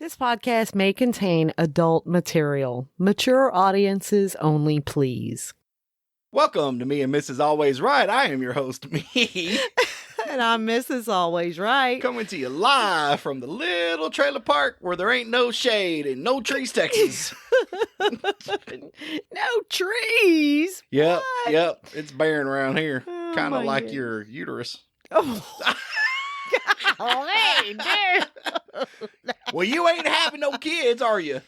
This podcast may contain adult material. Mature audiences only, please. Welcome to Me and Mrs. Always Right. I am your host, me. And I'm Mrs. Always Right. Coming to you live from the little trailer park where there ain't no shade and no trees, Texas. No trees. Yep, What? yep. It's barren around here. Oh, Kind my of like God. your uterus. Oh, golly, dude. Well, you ain't having no kids, are you?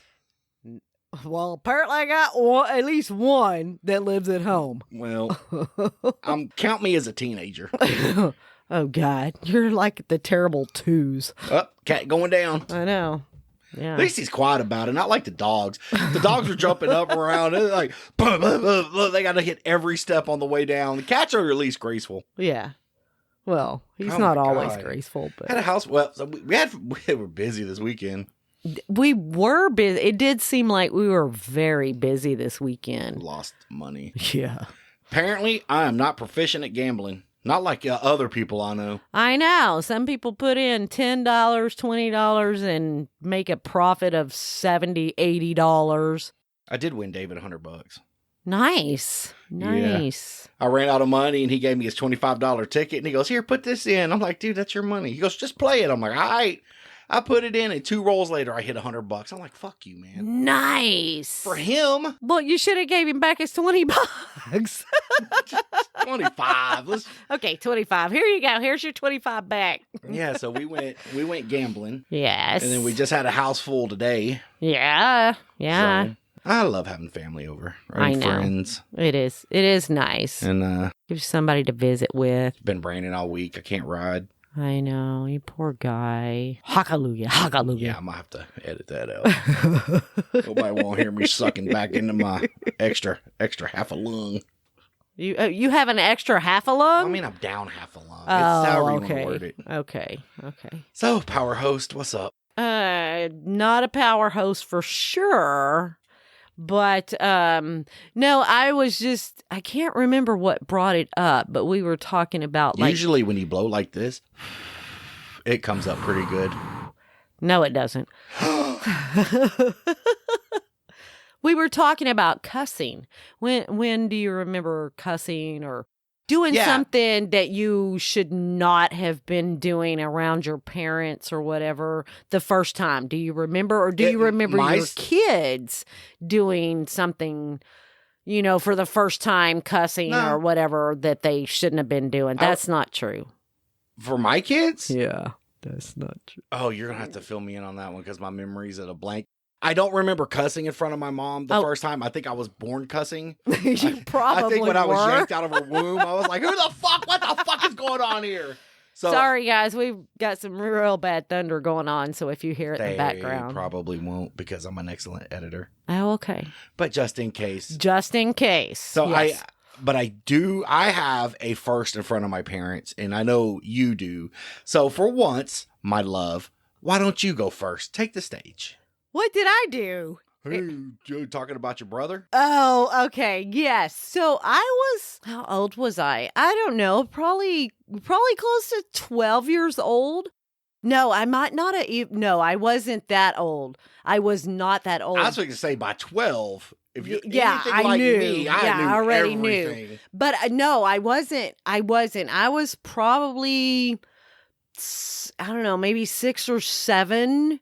Well, apparently I got at least one that lives at home. Well, count me as a teenager. Oh, God. You're like the terrible twos. Oh, cat going down. I know. Yeah. At least he's quiet about it, not like the dogs. The dogs are jumping up around. They're like, "Buh, buh, buh, buh." They got to hit every step on the way down. The cats are at least graceful. Yeah. Well, he's Oh, not my always God. graceful, Had a but house. Well, so we were busy this weekend. we were busy. It did seem like we were very busy this weekend. Lost money. Yeah. Apparently, I am not proficient at gambling. Not like other people I know. I know. Some people put in $10, $20 and make a profit of $70, $80. I did win David $100. Nice. Nice. I ran out of money and he gave me his $25 ticket and he goes, "Here, put this in." I'm like, "Dude, that's your money." He goes, "Just play it." I'm like, "All right." I put it in and 2 rolls later, I hit $100. I'm like, "Fuck you, man." Nice. For him, Well, you should have gave him back his $20. 25. Let's, Okay, 25. Here you go. Here's your 25 back. yeah, so we went gambling. Yes. And then we just had a house full today. Yeah. Yeah. So, I love having family over. I And know. friends. It is. It is nice. And Give you somebody to visit with. been raining all week. I can't ride. I know. You poor guy. Hallelujah. Yeah, Hallelujah. I'm gonna have to edit that out. Nobody won't hear me sucking back into my extra half a lung. You have an extra half a lung? I mean, I'm down half a lung. It's oh, however you want to okay. word it. Okay. Okay. So, power host, what's up? Not a power host for sure. But no, I can't remember what brought it up, but we were talking about like Usually when you blow like this, it comes up pretty good. no, it doesn't. We were talking about cussing. When do you remember cussing or doing Yeah. something that you should not have been doing around your parents or whatever the first time? Do you remember, or do you remember your kids doing something, for the first time cussing No. or whatever that they shouldn't have been doing? That's not true. For my kids? Yeah, that's not true. Oh, you're going to have to fill me in on that one because my memory's at a blank. I don't remember cussing in front of my mom the first time. I think I was born cussing. You probably I think when I was were. yanked out of her womb, I was like, "Who the fuck? What the fuck is going on here?" So Sorry, guys. We've got some real bad thunder going on, so if you hear it in the they background. probably won't because I'm an excellent editor. Oh, okay. But just in case. Just in case. So yes. I have a first in front of my parents, and I know you do. So for once, my love, why don't you go first? Take the stage. What did I do? Hey, you talking about your brother? Oh, okay. Yes. So how old was I? I don't know. Probably close to 12 years old. No, I might not have. No, I wasn't that old. I was not that old. I was going to say by 12. If you Yeah, anything I like knew. me, I Yeah, knew I already knew. everything. But no, I wasn't. I was probably, I don't know, maybe 6 or 7.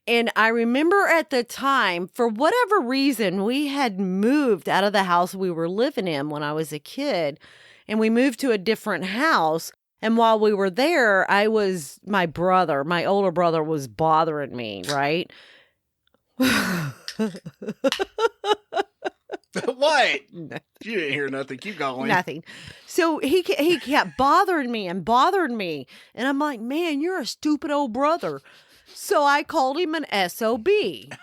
And I remember at the time, for whatever reason, we had moved out of the house we were living in when I was a kid. And we moved to a different house. And while we were there, my older brother was bothering me, right? What? You didn't hear nothing. Keep going. Nothing. So he kept bothering me. And I'm like, man, you're a stupid old brother. So I called him an SOB,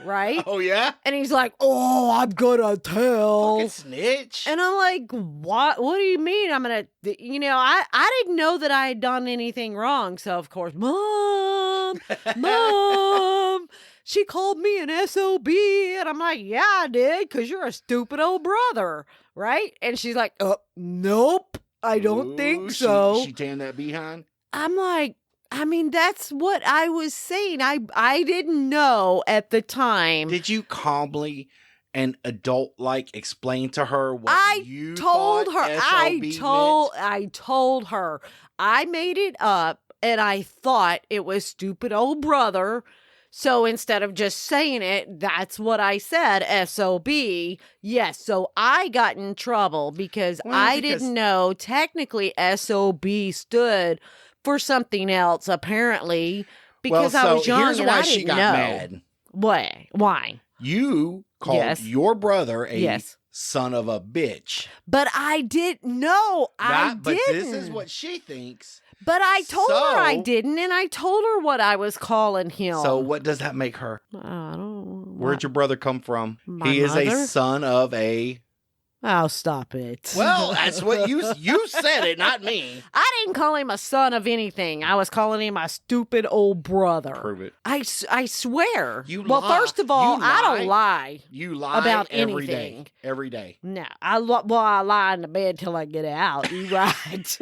right? Oh, yeah? And he's like, oh, I'm gonna tell. Fucking snitch. And I'm like, what? What do you mean? I'm gonna, I didn't know that I had done anything wrong. So of course, Mom, she called me an SOB. And I'm like, yeah, I did. 'Cause you're a stupid old brother. Right. And she's like, nope, I don't think so. She tanned that behind? I'm like, I mean, that's what I was saying. I didn't know at the time. Did you calmly and adult-like explain to her what you told thought her. SOB meant? I told her. I made it up, and I thought it was stupid old brother. So instead of just saying it, that's what I said, SOB. Yes, so I got in trouble because I didn't know technically SOB stood for something else, apparently, because I was young here's and why I she didn't got know. mad. What? Why? You called Yes. your brother a Yes. son of a bitch. But I didn't know. I But didn't. this is what she thinks. But I told her I So- didn't, and I told her what I was calling him. So what does that make her? I don't. Where'd your brother come from? My He is mother? a son of a... Oh, stop it. Well, that's what you said it, not me. I didn't call him a son of anything. I was calling him a stupid old brother. Prove it. I swear. You well, lie. first of all, You I lie. don't lie. You lie About every day. anything. Every day. No, I lie in the bed till I get out. You right.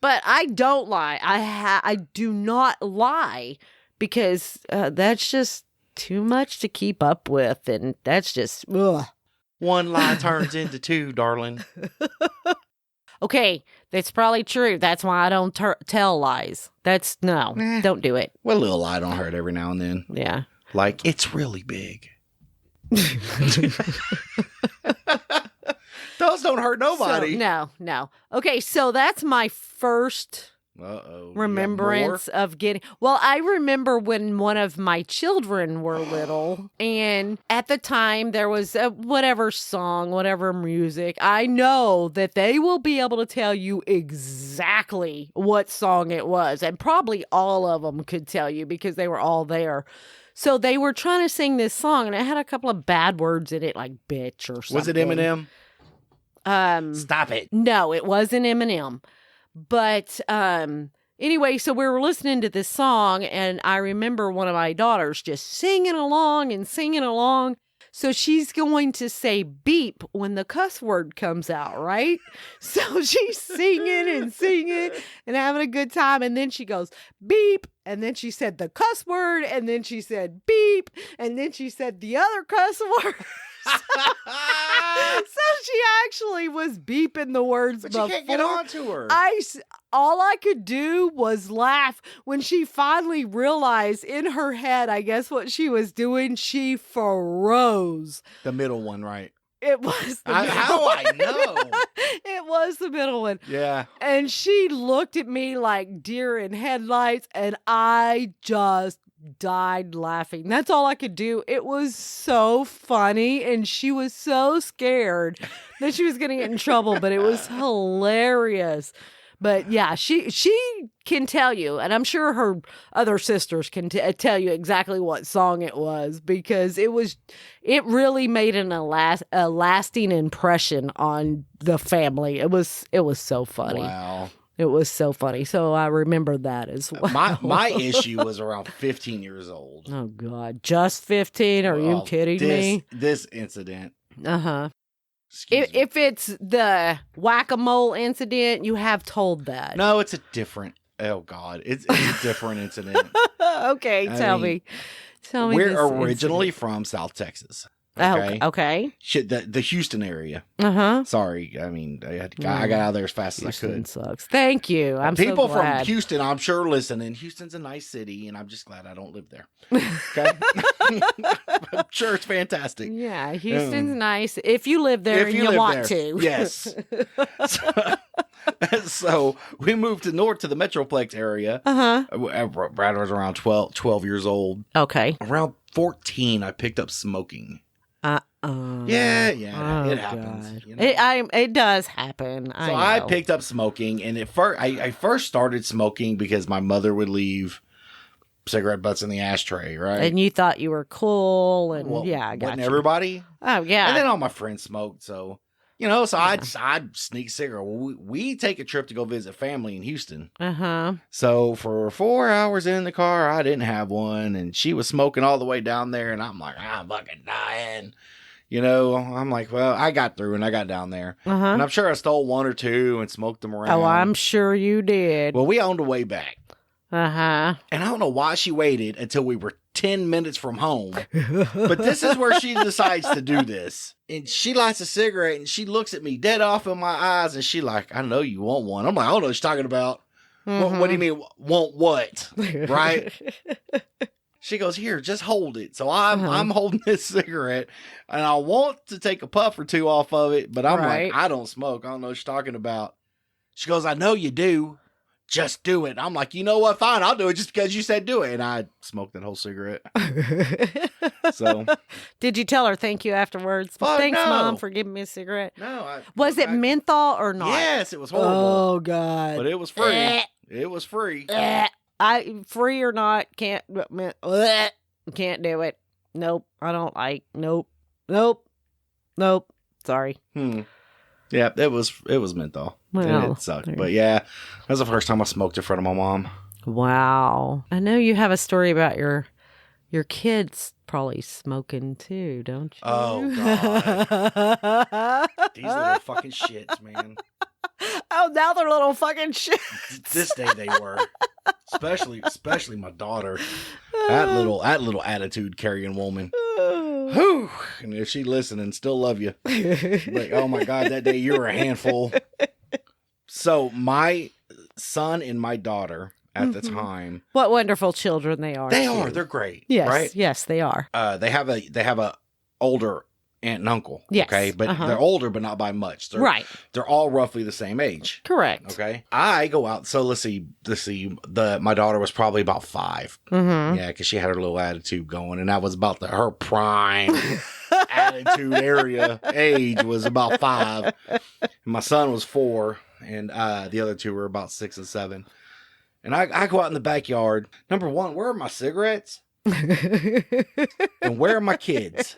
But I don't lie. I do not lie because that's just too much to keep up with, and that's just ugh. One lie turns into two, darling. Okay, that's probably true. That's why I don't tell lies. That's no, don't do it. Well, a little lie don't hurt every now and then. Yeah. Like, it's really big. Those don't hurt nobody. So, no. Okay, so that's my first Uh-oh. remembrance of getting. Well, I remember when one of my children were little, and at the time there was whatever song, whatever music. I know that they will be able to tell you exactly what song it was, and probably all of them could tell you because they were all there. So they were trying to sing this song, and it had a couple of bad words in it, like bitch or something. Was it Eminem? Stop it. No, it wasn't Eminem. But anyway, so we were listening to this song, and I remember one of my daughters just singing along. So she's going to say beep when the cuss word comes out, right? So she's singing and having a good time. And then she goes beep. And then she said the cuss word. And then she said beep. And then she said the other cuss word. So she actually was beeping the words But before. you can't get on to her. All I could do was laugh when she finally realized in her head, I guess what she was doing, she froze. The middle one, right? It was the middle How one. I know? It was the middle one. Yeah. And she looked at me like deer in headlights, and I just died laughing. That's all I could do. It was so funny, and she was so scared that she was going to get in trouble, but it was hilarious. But yeah, she can tell you, and I'm sure her other sisters can tell you exactly what song it was, because it really made a lasting impression on the family. It was so funny. Wow. It was so funny. So I remember that as well. My issue was around 15 years old. Oh God, just 15? Are you kidding me? This incident. Uh-huh. Excuse me. If it's the whack-a-mole incident, you have told that. No, it's a different. Oh God, it's a different incident. Okay, tell mean, me. Tell me. We're this originally incident. from South Texas. Okay. Okay. Shit, the Houston area. Uh-huh. Sorry, I mean, I got out of there as fast as I Houston could. sucks. Thank you. I'm People so glad. from Houston, I'm sure, listening. Houston's a nice city, and I'm just glad I don't live there. Okay, I'm sure it's fantastic. Yeah, Houston's nice if you live there and you live want there. to. Yes. So we moved to the Metroplex area. Uh-huh. Brad was around 12 years old. Okay. Around 14, I picked up smoking. Yeah, it happens. God. You know? It does happen. So I picked up smoking, and I first started smoking because my mother would leave cigarette butts in the ashtray, right? And you thought you were cool, and Well, yeah, I got wasn't you. everybody? Oh yeah. And then all my friends smoked, so I'd sneak cigarette. Well, we take a trip to go visit family in Houston. Uh-huh. So for 4 hours in the car, I didn't have one, and she was smoking all the way down there, and I'm like, I'm fucking dying. I'm like, well, I got through and I got down there. Uh-huh. And I'm sure I stole one or two and smoked them around. Oh, I'm sure you did. Well, we owned a way back. Uh-huh. And I don't know why she waited until we were 10 minutes from home. But this is where she decides to do this. And she lights a cigarette and she looks at me dead off in my eyes. And she like, I know you want one. I'm like, I don't know what you're talking about. What do you mean, want what? Right? She goes, here, just hold it. So I'm holding this cigarette, and I want to take a puff or two off of it, but I'm like, I don't smoke. I don't know what you're talking about. She goes, I know you do. Just do it. I'm like, you know what? Fine, I'll do it just because you said do it. And I smoked that whole cigarette. So, did you tell her thank you afterwards? Thanks, Mom, for giving me a cigarette. No. Was it menthol or not? Yes, it was horrible. Oh, God. But it was free. It was free. Free or not, can't do it. Nope, I don't like. Nope. Sorry. Yeah, it was menthol. Well, it sucked. But yeah, that was the first time I smoked in front of my mom. Wow. I know you have a story about your kids probably smoking too, don't you? Oh, God. These little fucking shits, man. Oh, now they're little fucking shits. This day they were. Especially my daughter. That little attitude carrying woman. Whew. And if she listening, still love you. Like, oh my God, that day you were a handful. So my son and my daughter at the time. What wonderful children they are. They're great. Yes. Right? Yes, they are. They have a older aunt and uncle. Yes. Okay. But they're older, but not by much. They're all roughly the same age. Correct. Okay. I go out. So let's see. My daughter was probably about 5. Mm-hmm. Yeah. Cause she had her little attitude going, and that was about her prime attitude age was about 5. And my son was 4, and the other 2 were about 6 and 7. And I go out in the backyard. Number 1, where are my cigarettes? And where are my kids?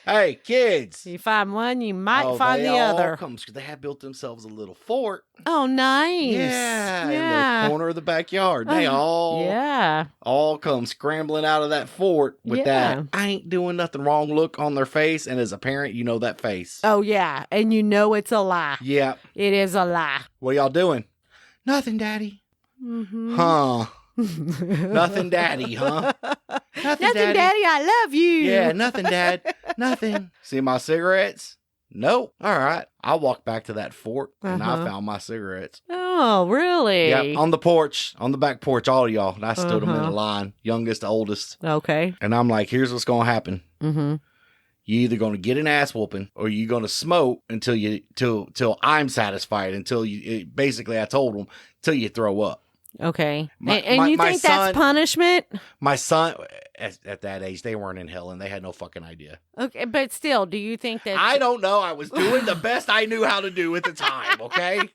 Hey, kids. You find one, you might find the other. They have built themselves a little fort. Oh, nice. Yeah. In the corner of the backyard. They all come scrambling out of that fort with that I ain't doing nothing wrong look on their face. And as a parent, you know that face. Oh, yeah. And you know it's a lie. Yeah. It is a lie. What y'all doing? Nothing, Daddy. Mm-hmm. Huh. Nothing, Daddy, huh? Nothing, Daddy, I love you. Yeah, nothing, Dad. Nothing. See my cigarettes? Nope. All right. I walked back to that fort and I found my cigarettes. Oh, really? Yeah, on the porch, on the back porch, all of y'all. And I stood them in a line, youngest to oldest. Okay. And I'm like, here's what's going to happen. Mm-hmm. You either going to get an ass whooping or you're going to smoke till I'm satisfied, until you, basically I told them, till you throw up. Okay. And you think that's punishment? My son, at that age, they weren't in hell and they had no fucking idea. Okay, but still, do you think that... I don't know. I was doing the best I knew how to do at the time, okay? Okay,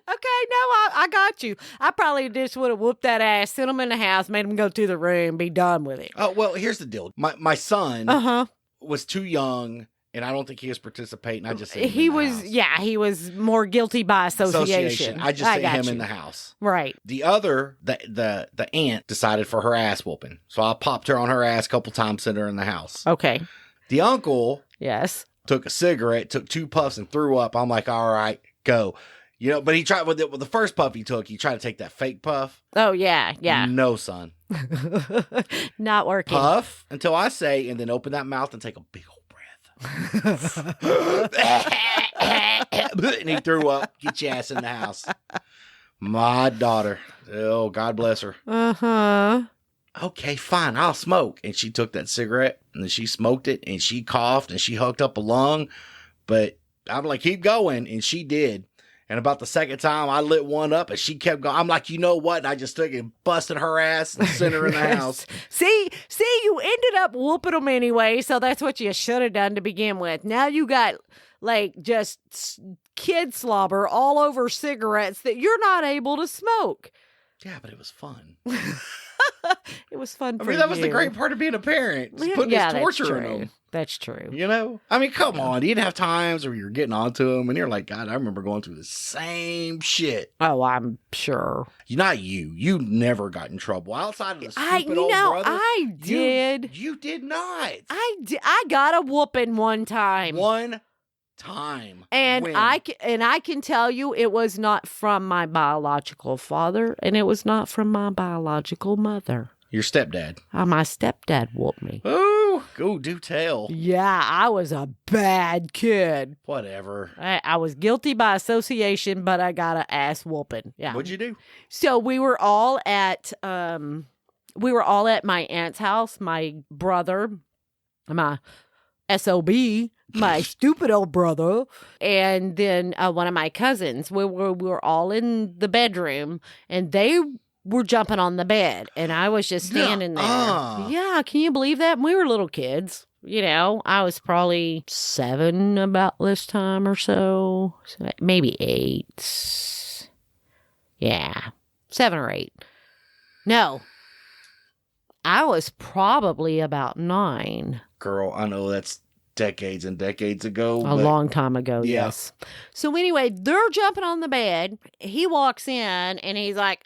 no, I got you. I probably just would have whooped that ass, sent him in the house, made him go to the room, be done with it. Oh, well, here's the deal. My son was too young, and I don't think he was participating. I just sent him in the house. He was more guilty by association. I just sent him in the house. Right. The other, the aunt decided for her ass whooping. So I popped her on her ass a couple times, sent her in the house. Okay. The uncle took a cigarette, took 2 puffs and threw up. I'm like, all right, go. But he tried with the first puff he took, he tried to take that fake puff. Oh, yeah. No, son. Not working. Puff until I say, and then open that mouth and take a big old breath. And he threw up. Get your ass in the house. My daughter. Oh, God bless her. Uh-huh. Okay, fine. I'll smoke. And she took that cigarette and then she smoked it and she coughed and she hooked up a lung. But I'm like, keep going. And she did. And about the second time, I lit one up and she kept going. I'm like, you know what? And I just took it and busted her ass and sent her in the house. See, you ended up whooping them anyway. So that's what you should have done to begin with. Now you got like just kid slobber all over cigarettes that you're not able to smoke. Yeah, but it was fun. It was fun I for mean, that was the you. great part of being a parent. Just putting this torture in them. That's true. You know? I mean, come on. You'd have times where you're getting onto them and you're like, God, I remember going through the same shit. Oh, I'm sure. Not you. You never got in trouble. Outside of the stupid old brother. I did. You did not. I got a whooping one time. One time. And When? I can tell you it was not from my biological father and it was not from my biological mother. Your stepdad. My stepdad whooped me. Oh, go do tell. Yeah, I was a bad kid. Whatever. I was guilty by association, but I got an ass whooping. Yeah. What'd you do? So we were all at my aunt's house. My brother, my SOB, my stupid old brother, and then one of my cousins. We were all in the bedroom, and they were jumping on the bed, and I was just standing there. Yeah, can you believe that? And we were little kids. You know, I was probably 7 about this time or so maybe 8. Yeah, 7 or 8. No, I was probably about 9. Girl, I know that's decades and decades ago. A long time ago, Yeah. yes. So anyway, they're jumping on the bed. He walks in, and he's like,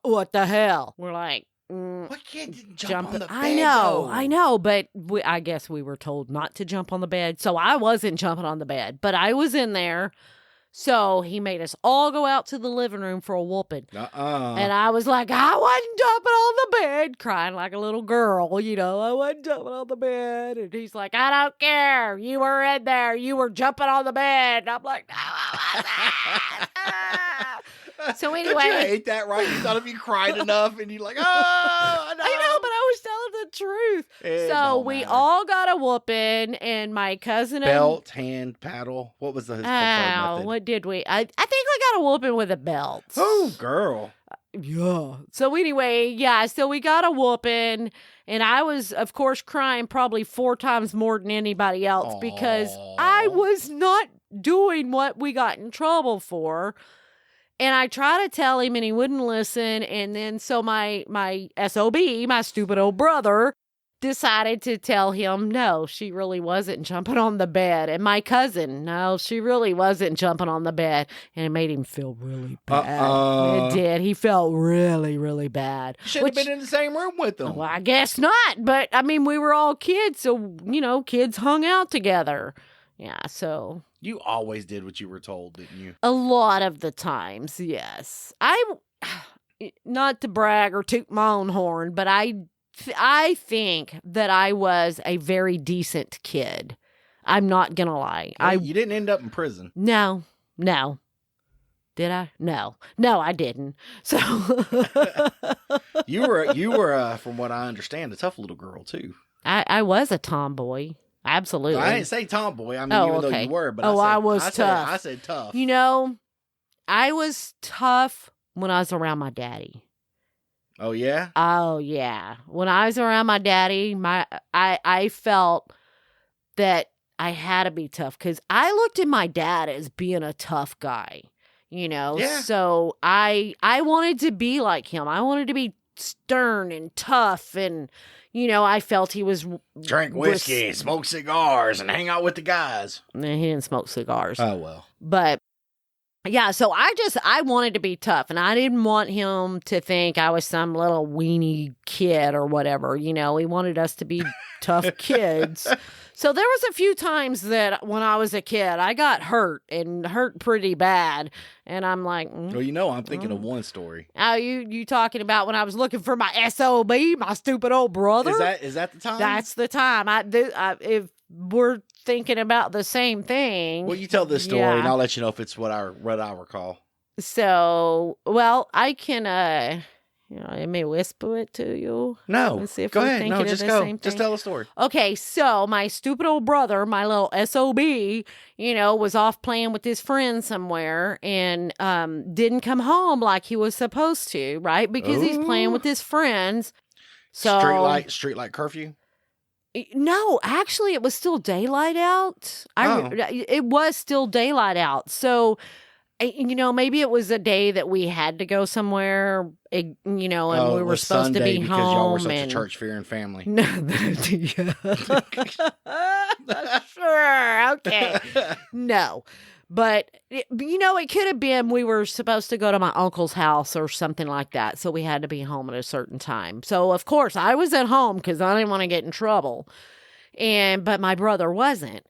what the hell? We're like, What kid didn't jump on the bed? I know, but I guess we were told not to jump on the bed, so I wasn't jumping on the bed, but I was in there. So he made us all go out to the living room for a whooping. And I was like, I wasn't jumping on the bed, crying like a little girl, you know, I wasn't jumping on the bed. And he's like, I don't care. You were in there. You were jumping on the bed. And I'm like, no, I wasn't. So anyway. Don't you hate that, right? You thought if you cried enough and you're like, I know. I know, but I was telling the truth. It So don't we matter. all got a whooping, and my cousin Belt, hand, paddle. What was the preferred method? what did we? I think I got a whooping with a belt. Oh, girl. Yeah. So anyway, yeah. So we got a whooping, and I was, of course, crying probably 4 times more than anybody else because I was not doing what we got in trouble for. And I tried to tell him, and he wouldn't listen. And then so my SOB, my stupid old brother, decided to tell him, no, she really wasn't jumping on the bed. And my cousin, no, she really wasn't jumping on the bed. And it made him feel really bad. It did. He felt really, really bad. You should have been in the same room with them. Well, I guess not. But, I mean, we were all kids. So, you know, kids hung out together. Yeah, so... You always did what you were told, didn't you? A lot of the times, yes. Not to brag or toot my own horn, but I think that I was a very decent kid. I'm not gonna lie. Well, you didn't end up in prison. No. Did I? No, I didn't. So You were, from what I understand, a tough little girl too. I was a tomboy. Absolutely. I didn't say tomboy. I mean, even though you were, but I was tough. I said tough. You know, I was tough when I was around my daddy. Oh yeah. Oh yeah. When I was around my daddy, I felt that I had to be tough because I looked at my dad as being a tough guy. You know, Yeah. So I wanted to be like him. I wanted to be stern and tough and. You know, I felt he was... Drink whiskey, smoke cigars, and hang out with the guys. He didn't smoke cigars. Oh, well. But, yeah, so I wanted to be tough. And I didn't want him to think I was some little weenie kid or whatever. You know, he wanted us to be tough kids. So there was a few times that when I was a kid, I got hurt and hurt pretty bad. And I'm like... Well, you know, I'm thinking of one story. Oh, you talking about when I was looking for my SOB, my stupid old brother? Is that the time? That's the time. If we're thinking about the same thing. Well, you tell this story, and I'll let you know if it's what I recall. So, well, I can... I may whisper it to you. No, Let's see if go we're ahead. thinking No, of just the go. same Just thing. tell the story. Okay, so my stupid old brother, my little SOB, was off playing with his friends somewhere and didn't come home like he was supposed to, right? Because he's playing with his friends. So Streetlight curfew? No, actually, it was still daylight out. It was still daylight out. So... maybe it was a day that we had to go somewhere, and we it were was supposed to Sunday be because home. y'all were such a and church-fearing family. No, sure, okay. No, but it could have been we were supposed to go to my uncle's house or something like that, so we had to be home at a certain time. So of course I was at home because I didn't want to get in trouble, but my brother wasn't,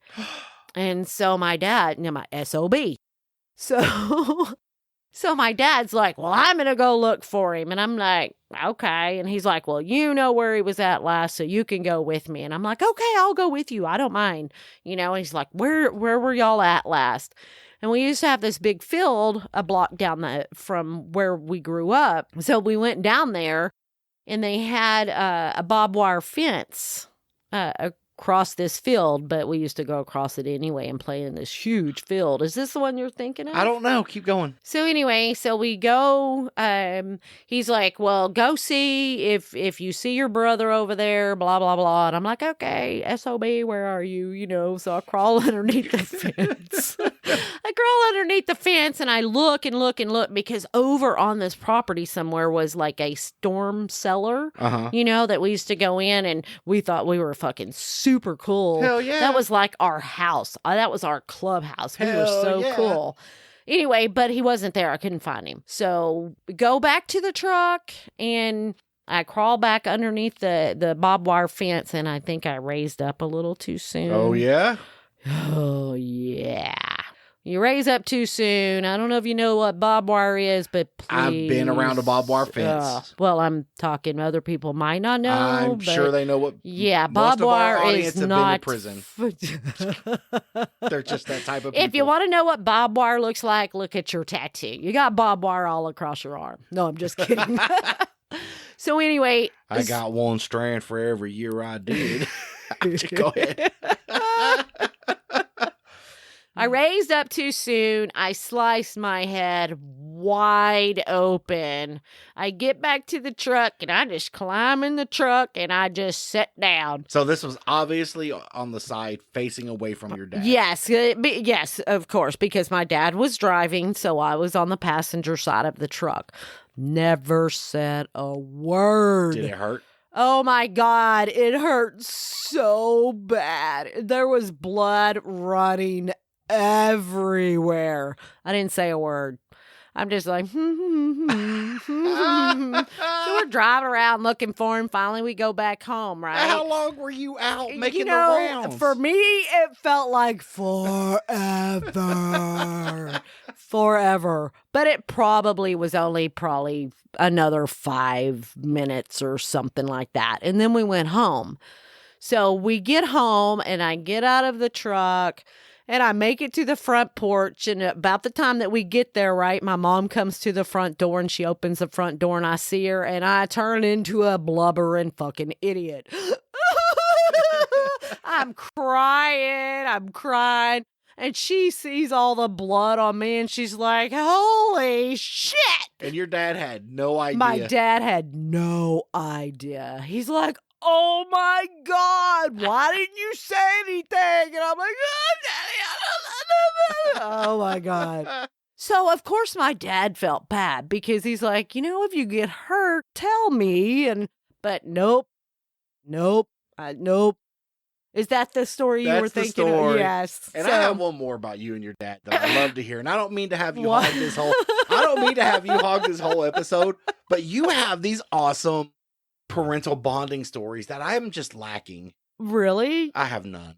and so my dad, my SOB. So my dad's like, well, I'm going to go look for him. And I'm like, okay. And he's like, well, you know where he was at last, so you can go with me. And I'm like, okay, I'll go with you. I don't mind. And he's like, where were y'all at last? And we used to have this big field a block down from where we grew up. So we went down there, and they had a barbed wire fence across this field, but we used to go across it anyway and play in this huge field. Is this the one you're thinking of? I don't know. Keep going. So anyway, so we go, he's like, well, go see if you see your brother over there, blah, blah, blah. And I'm like, okay, SOB, where are you? So I crawl underneath the fence. I crawl underneath the fence, and I look and look and look, because over on this property somewhere was like a storm cellar, that we used to go in, and we thought we were fucking super cool. Hell yeah. That was like our house. That was our clubhouse. We were Hell so yeah. cool. Anyway, but he wasn't there. I couldn't find him. So go back to the truck, and I crawl back underneath the barbed wire fence, and I think I raised up a little too soon. Oh, yeah? Oh, yeah. You raise up too soon. I don't know if you know what barbed wire is, but please. I've been around a barbed wire fence. Well, I'm talking other people might not know. I'm but sure they know what. Yeah, most barbed of our wire audience is have not been to prison. They're just that type of people. If you want to know what barbed wire looks like, look at your tattoo. You got barbed wire all across your arm. No, I'm just kidding. So anyway. I got one strand for every year I did. Go ahead. I raised up too soon. I sliced my head wide open. I get back to the truck, and I just climb in the truck, and I just sit down. So this was obviously on the side facing away from your dad. Yes, yes, of course, because my dad was driving, so I was on the passenger side of the truck. Never said a word. Did it hurt? Oh my God, it hurt so bad. There was blood running everywhere. I didn't say a word. I'm just like, So we're driving around looking for him. Finally, we go back home, right? How long were you out making the rounds? For me, it felt like forever. Forever. But it probably was only another 5 minutes or something like that. And then we went home. So we get home, and I get out of the truck, and I make it to the front porch, and about the time that we get there, right, my mom comes to the front door, and she opens the front door, and I see her, and I turn into a blubbering fucking idiot. I'm crying, and she sees all the blood on me, and she's like, holy shit! And your dad had no idea. My dad had no idea. He's like, oh my God, why didn't you say anything? And I'm like, oh, Daddy, I don't know. Oh my God. So, of course, my dad felt bad because he's like, if you get hurt, tell me. But nope. Is that the story you were thinking of? Yes. And I have one more about you and your dad that I love to hear. And I don't mean to have you hog this whole episode, but you have these awesome parental bonding stories that I am just lacking. Really? I have none.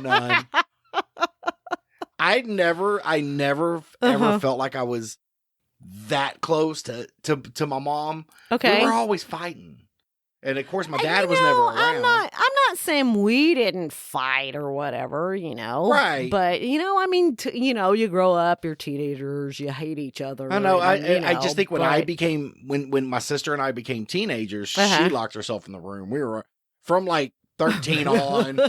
None. I never ever felt like I was that close to my mom. Okay. We were always fighting. And of course my dad was never around. I'm not saying we didn't fight or whatever, Right. But, you grow up, you're teenagers, you hate each other. I know. I just think when my sister and I became teenagers, she locked herself in the room. We were from like 13 on.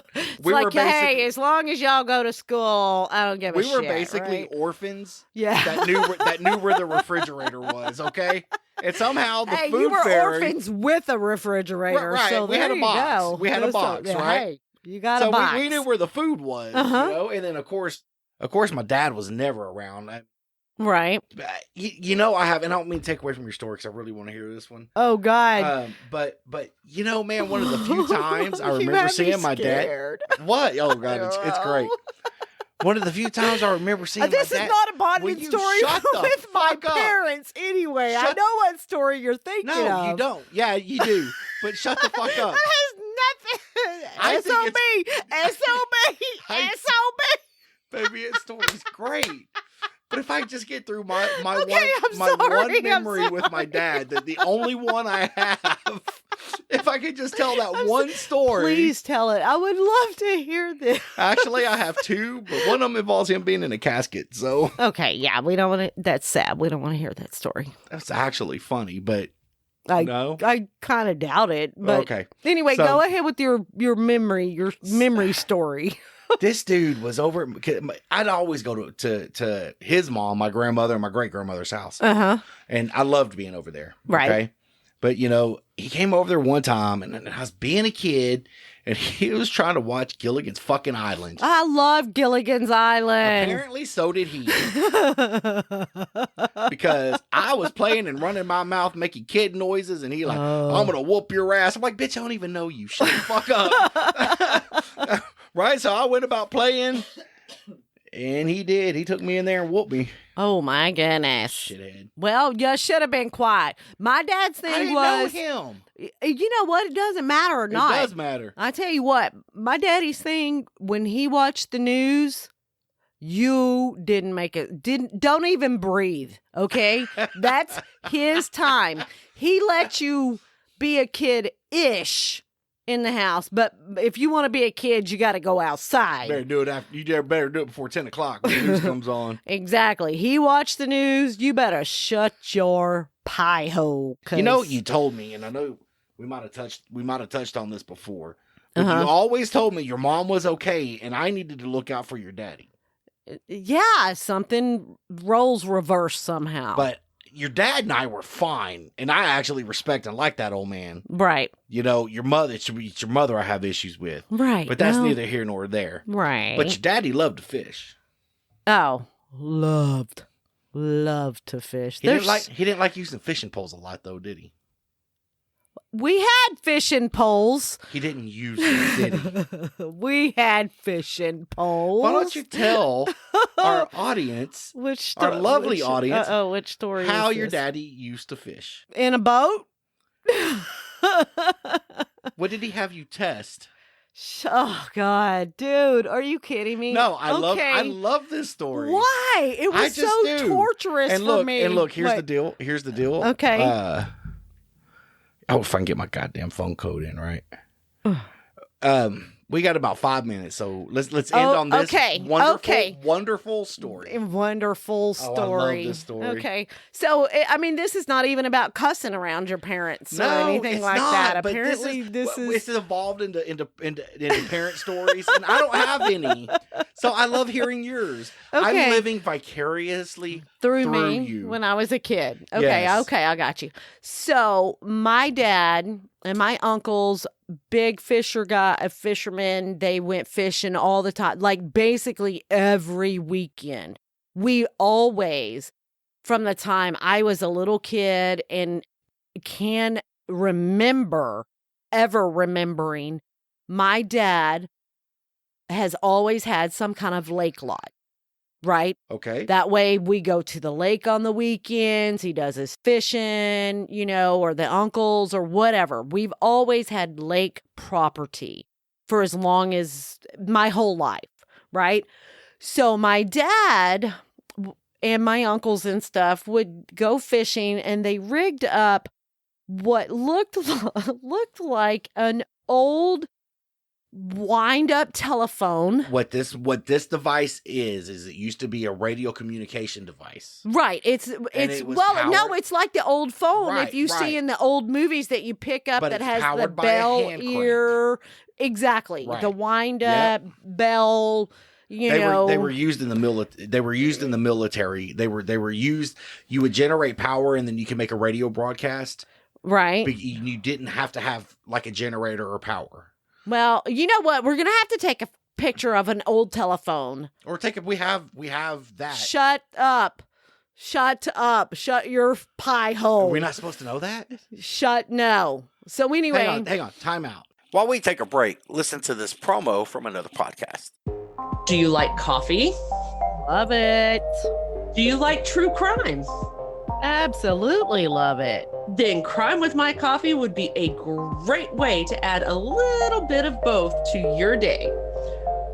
We were basically, hey, as long as y'all go to school, I don't give a shit. We were basically orphans. Yeah. That knew where the refrigerator was. Okay. And somehow the food you were fairy, orphans with a refrigerator. Right. So we had a box. Go. We had a box, right? Hey, you got a box. So we knew where the food was, and then of course Of course, my dad was never around. Right. You know, I have, and I don't mean to take away from your story because I really want to hear this one. Oh, God. But you know, man, one of the few times I You remember had me seeing my dad. scared. What? Oh, God, it's great. One of the few times I remember seeing This my is dad. not a Will bonding you story shut the with my fuck up? parents anyway. I Shut- know what story you're thinking No, of. you don't. Yeah, you do. But shut the fuck up. That has I nothing. think SOB. I- SOB. Baby, that story's great. But if I just get through my Okay, I'm one sorry, memory I'm with my dad, that the only one I have, if I could just tell that one story. Please tell it. I would love to hear this. Actually, I have two, but one of them involves him being in a casket. So Okay, yeah, we don't want to. That's sad. We don't want to hear that story. that's actually funny, but I no. I kind of doubt it. But Okay. anyway, So- go ahead with your memory story. This dude was over. I'd always go to his mom, my grandmother, and my great grandmother's house. And I loved being over there. Right. Okay? But, you know, he came over there one time and I was being a kid and he was trying to watch Gilligan's fucking Island. I love Gilligan's Island. Apparently, so did he. Because I was playing and running my mouth, making kid noises, and he like, I'm going to whoop your ass. I'm like, bitch, I don't even know you. Shut the fuck up. Right? So I went about playing and he did. He took me in there and whooped me. Oh my goodness. Shithead. Well, you should have been quiet. My dad's I thing didn't was, know him. you know what? It doesn't matter or not. It does matter. I tell you what, my daddy's thing when he watched the news, you didn't make it. Don't even breathe. Okay, that's his time. He let you be a kid-ish in the house, but if you want to be a kid, you got to go outside. Better do it after. You better do it before 10 o'clock when the news comes on. Exactly. He watched the news. You better shut your pie hole. You know, you told me, and I know we might have touched on this before. But you always told me your mom was okay, and I needed to look out for your daddy. Yeah, something roles reverse somehow. But your dad and I were fine, and I actually respect and like that old man. Right. You know, your mother, it's your mother I have issues with. Right. But that's well, neither here nor there. Right. But your daddy loved to fish. Oh, loved to fish. He didn't like using fishing poles a lot, though, did he? We had fishing poles. He didn't use them, did he? We had fishing poles. Why don't you tell our audience, our lovely audience, which story? how is your this? daddy used to fish? In a boat? What did he have you test? Oh God, dude, are you kidding me? No, I love this story. Why? It was so torturous for me. And look, here's the deal. Here's the deal. Okay. If I can get my goddamn phone code in right. We got about 5 minutes, so let's end on this wonderful story. Wonderful story. Oh, I love this story. Okay, so I mean, this is not even about cussing around your parents or anything it's like not, that. but Apparently, this is it's evolved into parent stories, and I don't have any, so I love hearing yours. Okay. I'm living vicariously through me you. when I was a kid. Okay, Yes. okay, I got you. So my dad and my uncles, big fishermen, they went fishing all the time, like basically every weekend. We always, from the time I was a little kid and can remember, ever remembering, my dad has always had some kind of lake lot. Right? Okay. That way we go to the lake on the weekends. He does his fishing, or the uncles or whatever. We've always had lake property for as long as my whole life. Right? So my dad and my uncles and stuff would go fishing, and they rigged up what looked like an old wind-up telephone. What this device is it used to be a radio communication device. Right. It's it was well, powered- no, it's like the old phone Right, if you right. see in the old movies that you pick up But that it's has the powered by a bell hand crank. ear. Exactly. Right. The wind-up bell. They were used in the military. They were used. You would generate power, and then you can make a radio broadcast. Right. But you didn't have to have like a generator or power. Well, you know what? We're going to have to take a picture of an old telephone. Or we have that. Shut up. Shut up. Shut your pie hole. Are we not supposed to know that? No. So anyway. Hang on. Time out. While we take a break, listen to this promo from another podcast. Do you like coffee? Love it. Do you like true crime? Absolutely love it. Then Crime with My Coffee would be a great way to add a little bit of both to your day.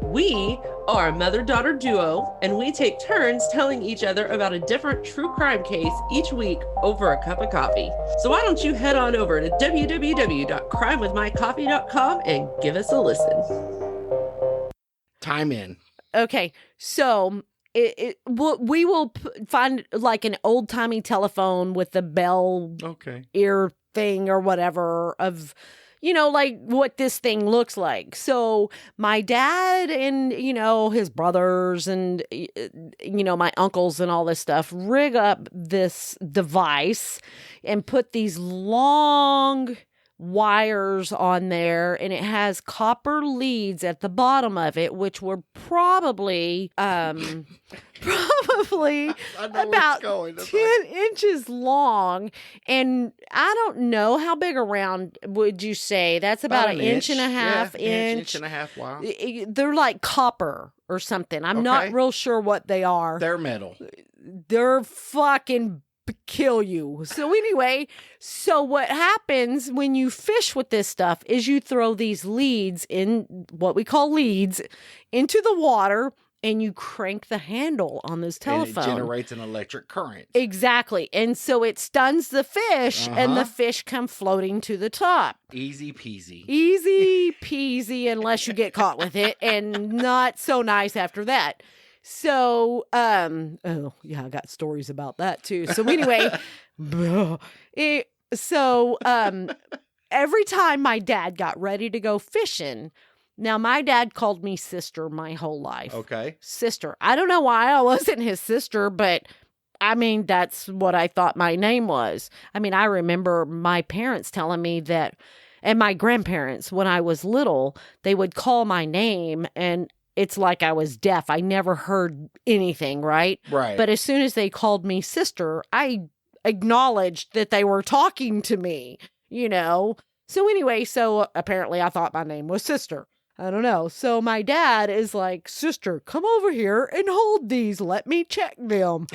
We are a mother-daughter duo, and we take turns telling each other about a different true crime case each week over a cup of coffee. So why don't you head on over to www.crimewithmycoffee.com and give us a listen. Time in. Okay, so we will find like an old-timey telephone with the bell ear thing or whatever of, like what this thing looks like. So my dad and, his brothers and, my uncles and all this stuff rig up this device and put these long wires on there, and it has copper leads at the bottom of it, which were probably about 10 inches long. And I don't know how big around would you say? That's about an inch and a half. Inch and a half. Wow. They're like copper or something. I'm not real sure what they are. They're metal. They're fucking kill you. So anyway, what happens when you fish with this stuff is you throw these leads, in what we call leads, into the water, and you crank the handle on this telephone. And it generates an electric current. Exactly. And so it stuns the fish, and the fish come floating to the top. Easy peasy. Easy peasy, unless you get caught with it, and not so nice after that. So, I got stories about that too. So anyway, every time my dad got ready to go fishing, now my dad called me sister my whole life. Okay. Sister. I don't know why I wasn't his sister, but that's what I thought my name was. I remember my parents telling me that, and my grandparents, when I was little, they would call my name, and it's like I was deaf. I never heard anything, right? Right. But as soon as they called me sister, I acknowledged that they were talking to me, So anyway, apparently I thought my name was sister. I don't know. So my dad is like, sister, come over here and hold these. Let me check them.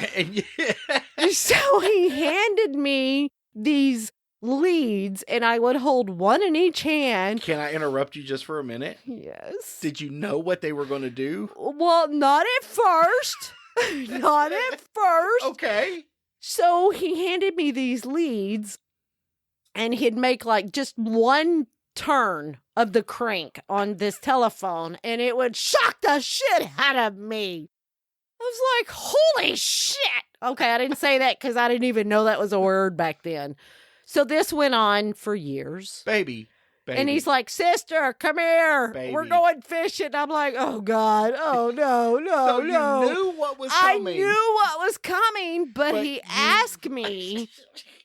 So he handed me these leads, and I would hold one in each hand. Can I interrupt you just for a minute? Yes. Did you know what they were going to do? Well, not at first. Not at first. Okay. So he handed me these leads, and he'd make like just one turn of the crank on this telephone, and it would shock the shit out of me. I was like, holy shit. Okay, I didn't say that because I didn't even know that was a word back then. So this went on for years. Baby. And he's like, sister, come here. Baby. We're going fishing. I'm like, oh, God. Oh, no. So you knew what was coming. I knew what was coming, but he asked me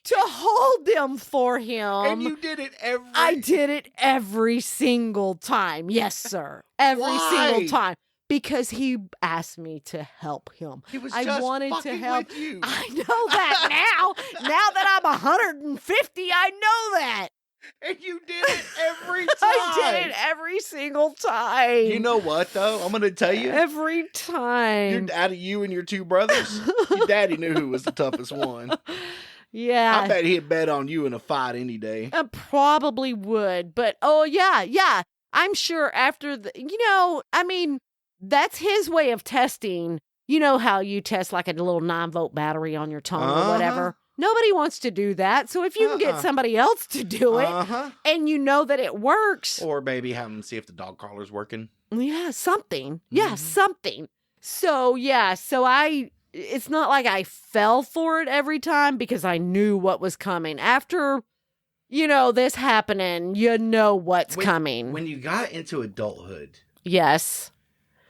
to hold them for him. And you did it I did it every single time. Yes, sir. Every single time. Because he asked me to help him. He was I wanted to help you. I know that now. Now that I'm 150, I know that. And you did it every time. I did it every single time. You know what, though? I'm going to tell you. Every time. Out of you and your two brothers, your daddy knew who was the toughest one. Yeah. I bet he'd bet on you in a fight any day. I probably would. But, yeah. I'm sure after that's his way of testing. You know how you test like a little 9-volt battery on your tongue or whatever? Nobody wants to do that. So if you can get somebody else to do it and you know that it works. Or maybe have them see if the dog collar's working. Yeah, something. Yeah, something. So, it's not like I fell for it every time because I knew what was coming. After, this happening, you know what's coming. When you got into adulthood. Yes.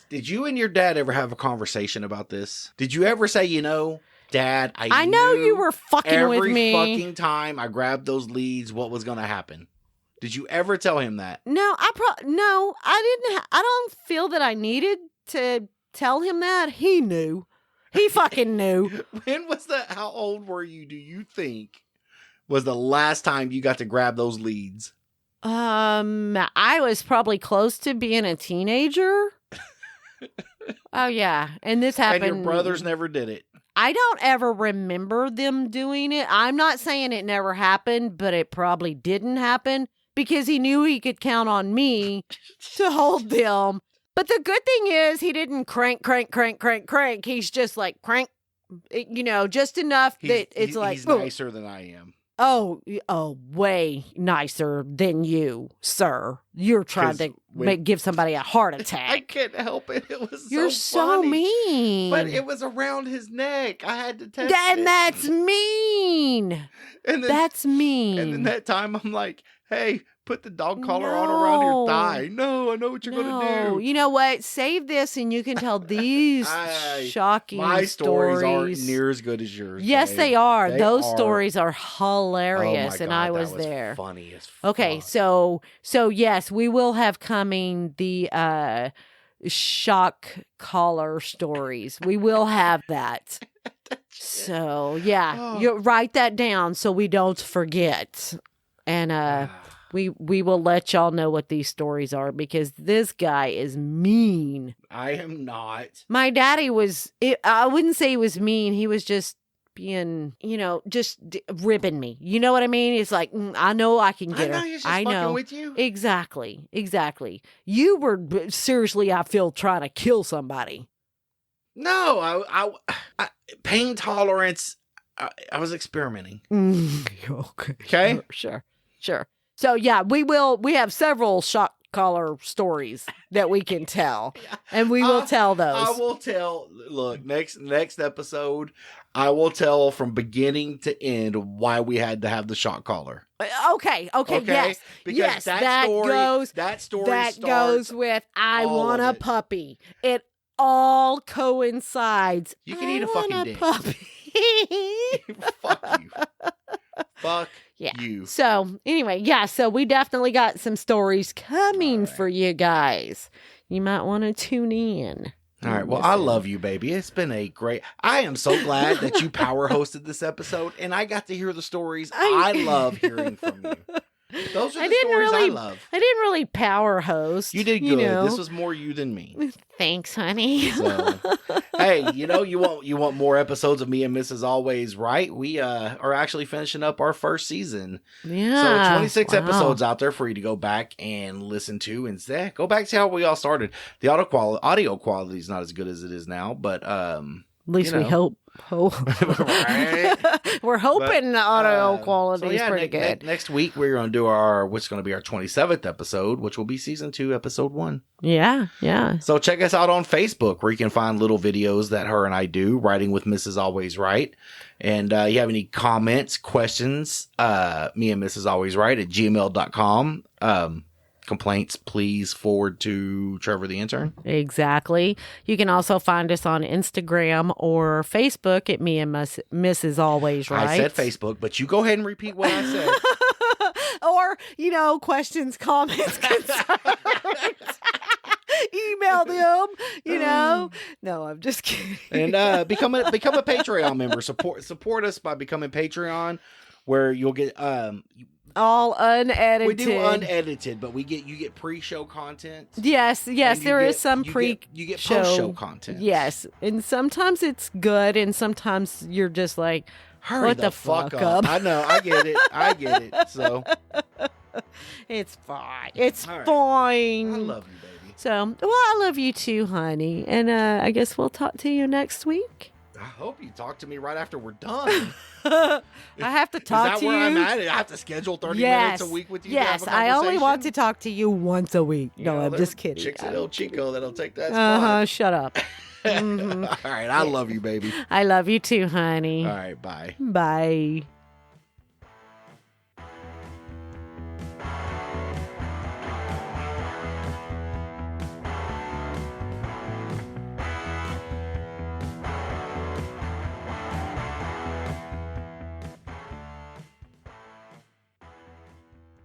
Did you and your dad ever have a conversation about this? Did you ever say, Dad, I know you were fucking with me. Every fucking time I grabbed those leads, what was going to happen? Did you ever tell him that? No, I didn't. I don't feel that I needed to tell him that. He knew. He fucking knew. When was that? How old were you, do you think, was the last time you got to grab those leads? I was probably close to being a teenager. Oh yeah, and this happened. And your brothers never did it. I don't ever remember them doing it. I'm not saying it never happened, but it probably didn't happen because he knew he could count on me to hold them. But the good thing is he didn't crank. He's just like crank, just enough that it's like. He's nicer than I am. Oh, way nicer than you, sir. You're trying to give somebody a heart attack. I couldn't help it. It was You're so funny. mean. But it was around his neck. I had to test And it. that's mean. And then, That's mean. And then that time I'm like, hey, put the dog collar on around your No. thigh. No, I know what you're going to do. You know what? Save this and you can tell these shocking My stories aren't stories. near as good as yours. Yes, babe. they are. They Those are. stories are Oh my hilarious, and God, I that was there. Funny as fuck. Okay, so yes, we will have coming the shock collar stories. We will have that. So yeah, Oh. you write that down so we don't forget. And we will let y'all know what these stories are because this guy is mean. I am not. My daddy was. I wouldn't say he was mean. He was just being, ribbing me. You know what I mean? It's like I know I can get I know her. he's just I fucking know with you. exactly. You were seriously, I feel, trying to kill somebody. No, I pain tolerance. I was experimenting. Okay. Okay. Sure. So yeah, we have several shock collar stories that we can tell, and we will tell those. I will tell. Look, next episode, I will tell from beginning to end why we had to have the shock collar. Okay, yes, Because yes, that story goes with I all want of a it. puppy. It all coincides. You can I eat a want fucking dick. puppy. Fuck you. Fuck Yeah. you. So anyway, so we definitely got some stories coming All right. for you guys. You might want to tune in. All right. Well, I love you, baby. It's been a great. I am so glad that you power hosted this episode, and I got to hear the stories. I love hearing from you. Those are the stories I love. I didn't really power host. You did good. You know. This was more you than me. Thanks, honey. So, hey, you want more episodes of me and Mrs. Always Right? We are actually finishing up our first season. Yeah. So 26 Wow. episodes out there for you to go back and listen to and say, go back to how we all started. The audio quality is not as good as it is now, but At least you we know. hope. Right? We're hoping the audio quality so is pretty good. Next week we're going to do what's going to be our 27th episode, which will be season 2, episode 1. Yeah. So check us out on Facebook, where you can find little videos that her and I do, writing with Mrs. Always Right. And you have any comments, questions, me and Mrs. Always Right at gmail.com. Complaints, please forward to Trevor the Intern. Exactly. You can also find us on Instagram or Facebook at Me and Mrs. Always Right. I said Facebook, but you go ahead and repeat what I said. Or, questions, comments, concerns. Email them, No, I'm just kidding. And become a Patreon member. Support us by becoming Patreon, where you'll get all unedited. we do unedited, but you get pre-show content. Yes, and there is some you get post-show content. Yes, and sometimes it's good, and sometimes you're just like, Hurry what the fuck up? I know, I get it. So It's fine. It's All right. fine. I love you, baby. So, well, I love you too, honey. And I guess we'll talk to you next week. I hope you talk to me right after we're done. I have to talk Is that to where you. I'm at? I have to schedule 30 minutes a week with you. Yes, to have a I only want to conversation? talk to you once a week. You No, know, I'm there just are kidding. Chicks at El Chico that'll take that Shut up. spot. All right, I love you, baby. I love you too, honey. All right, bye. Bye.